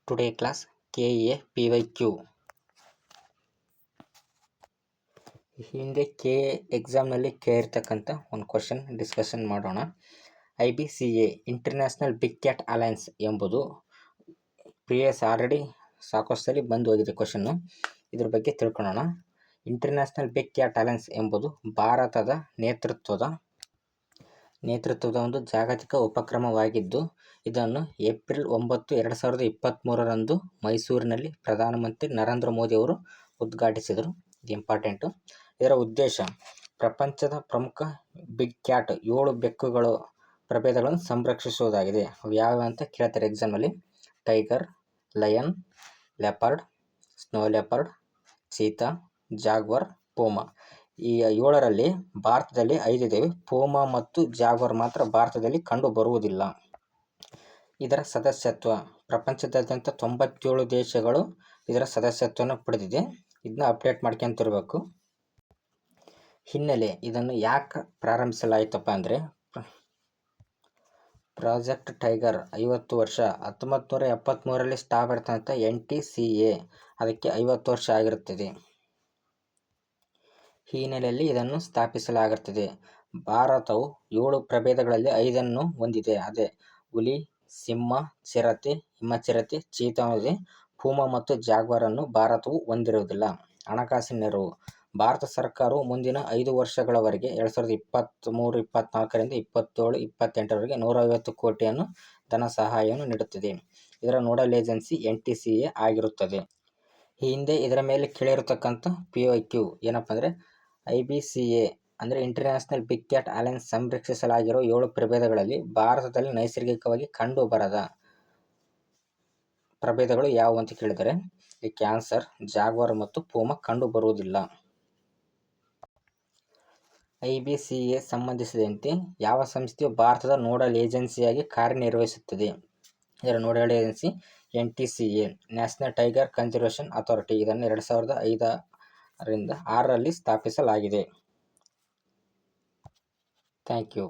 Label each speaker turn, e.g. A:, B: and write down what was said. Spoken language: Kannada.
A: Today class KA PYQ. ಹಿಂದೆ KA ಎಕ್ಸಾಮ್ನಲ್ಲಿ ಕೇಳಿರ್ತಕ್ಕಂಥ ಒಂದು ಕ್ವಶನ್ ಡಿಸ್ಕಷನ್ ಮಾಡೋಣ. IBCA international big cat alliance ಎಂಬುದು ಆಲ್ರೆಡಿ ಸಾಕಷ್ಟು ಬಂದು ಹೋಗಿದೆ ಕ್ವಶನ್ನು. ಇದ್ರ ಬಗ್ಗೆ ತಿಳ್ಕೊಳ್ಳೋಣ. ಇಂಟರ್ನ್ಯಾಷನಲ್ ಬಿಗ್ ಕ್ಯಾಟ್ ಅಲಯನ್ಸ್ ಎಂಬುದು ಭಾರತದ ನೇತೃತ್ವದ ಒಂದು ಜಾಗತಿಕ ಉಪಕ್ರಮವಾಗಿದ್ದು, ಇದನ್ನು ಏಪ್ರಿಲ್ 9, 2023ರಂದು ಮೈಸೂರಿನಲ್ಲಿ ಪ್ರಧಾನಮಂತ್ರಿ ನರೇಂದ್ರ ಮೋದಿ ಅವರು ಉದ್ಘಾಟಿಸಿದರು. ಇದು ಇಂಪಾರ್ಟೆಂಟು. ಇದರ ಉದ್ದೇಶ ಪ್ರಪಂಚದ ಪ್ರಮುಖ ಬಿಗ್ ಕ್ಯಾಟ್ 7 ಬೆಕ್ಕುಗಳ ಪ್ರಭೇದಗಳನ್ನು ಸಂರಕ್ಷಿಸುವುದಾಗಿದೆ. ಅವು ಯಾವ್ಯಾವ ಅಂತ ಕೇಳ್ತಾರೆ ಎಕ್ಸಾಮಲ್ಲಿ. Tiger, lion, leopard, snow leopard, cheetah, jaguar, puma. ಈ 7ರಲ್ಲಿ ಭಾರತದಲ್ಲಿ 5 ಇದ್ದೇವೆ. ಪೂಮಾ ಮತ್ತು ಜಾಗ್ವರ್ ಮಾತ್ರ ಭಾರತದಲ್ಲಿ ಕಂಡು ಬರುವುದಿಲ್ಲ. ಇದರ ಸದಸ್ಯತ್ವ ಪ್ರಪಂಚದಾದ್ಯಂತ 97 ದೇಶಗಳು ಇದರ ಸದಸ್ಯತ್ವವನ್ನು ಪಡೆದಿದೆ. ಇದನ್ನ ಅಪ್ಡೇಟ್ ಮಾಡ್ಕೊಂತಿರ್ಬೇಕು. ಹಿನ್ನೆಲೆ ಇದನ್ನು ಯಾಕೆ ಪ್ರಾರಂಭಿಸಲಾಯಿತಪ್ಪ ಅಂದರೆ, ಪ್ರಾಜೆಕ್ಟ್ ಟೈಗರ್ 50 ವರ್ಷ 1973ರಲ್ಲಿ ಸ್ಟಾಪ್ ಇರ್ತಂಥ NTCA ಅದಕ್ಕೆ 50 ವರ್ಷ ಆಗಿರುತ್ತದೆ. ಈ ಹಿನ್ನೆಲೆಯಲ್ಲಿ ಇದನ್ನು ಸ್ಥಾಪಿಸಲಾಗುತ್ತದೆ. ಭಾರತವು 7 ಪ್ರಭೇದಗಳಲ್ಲಿ 5 ಹೊಂದಿದೆ. ಅದೇ ಹುಲಿ, ಸಿಂಹ, ಚಿರತೆ, ಹಿಮಚಿರತೆ, ಚೀತಾ ಹೊಂದಿದೆ. ಪೂಮಾ ಮತ್ತು ಜಾಗ್ವಾರನ್ನು ಭಾರತವು ಹೊಂದಿರುವುದಿಲ್ಲ. ಹಣಕಾಸಿನ ನೆರವು ಭಾರತ ಸರ್ಕಾರವು ಮುಂದಿನ 5 ವರ್ಷಗಳವರೆಗೆ 2023-24ರಿಂದ 27-28ರವರೆಗೆ 150 ಕೋಟಿಯನ್ನು ಧನ ಸಹಾಯವನ್ನು ನೀಡುತ್ತದೆ. ಇದರ ನೋಡಲ್ ಏಜೆನ್ಸಿ NTCA ಆಗಿರುತ್ತದೆ. ಈ ಹಿಂದೆ ಇದರ ಮೇಲೆ ಕೇಳಿರತಕ್ಕಂಥ PYQ ಏನಪ್ಪ ಅಂದರೆ, IBCA ಅಂದರೆ ಇಂಟರ್ನ್ಯಾಷನಲ್ ಬಿಗ್ ಕ್ಯಾಟ್ ಅಲಯನ್ಸ್ ಸಂರಕ್ಷಿಸಲಾಗಿರುವ 7 ಪ್ರಭೇದಗಳಲ್ಲಿ ಭಾರತದಲ್ಲಿ ನೈಸರ್ಗಿಕವಾಗಿ ಕಂಡು ಬರದ ಪ್ರಭೇದಗಳು ಯಾವುವು ಅಂತ ಕೇಳಿದರೆ, ಈ ಕ್ಯಾನ್ಸರ್, ಜಾಗ್ವಾರ್ ಮತ್ತು ಪೂಮಾ ಕಂಡು ಬರುವುದಿಲ್ಲ. IBCA ಸಂಬಂಧಿಸಿದಂತೆ ಯಾವ ಸಂಸ್ಥೆಯು ಭಾರತದ ನೋಡಲ್ ಏಜೆನ್ಸಿಯಾಗಿ ಕಾರ್ಯನಿರ್ವಹಿಸುತ್ತದೆ? ಇದರ nodal agency NTCA, national tiger conservation authority. ಇದನ್ನು 2005ರಿಂದ 6ರಲ್ಲಿ ಸ್ಥಾಪಿಸಲಾಗಿದೆ. Thank you.